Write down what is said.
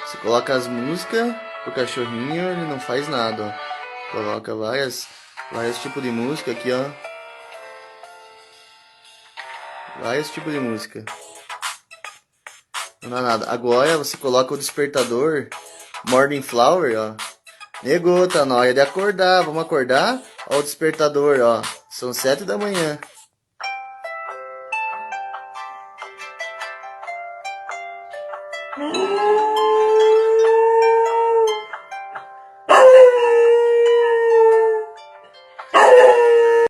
Você coloca as músicas pro cachorrinho, ele não faz nada, ó. Coloca vários tipos de música aqui, ó. Vários tipos de música. Não dá nada. Agora você coloca o despertador Morning Flower, ó. Negou, tá na hora de acordar. Vamos acordar? Ó o despertador, ó. São 7 da manhã.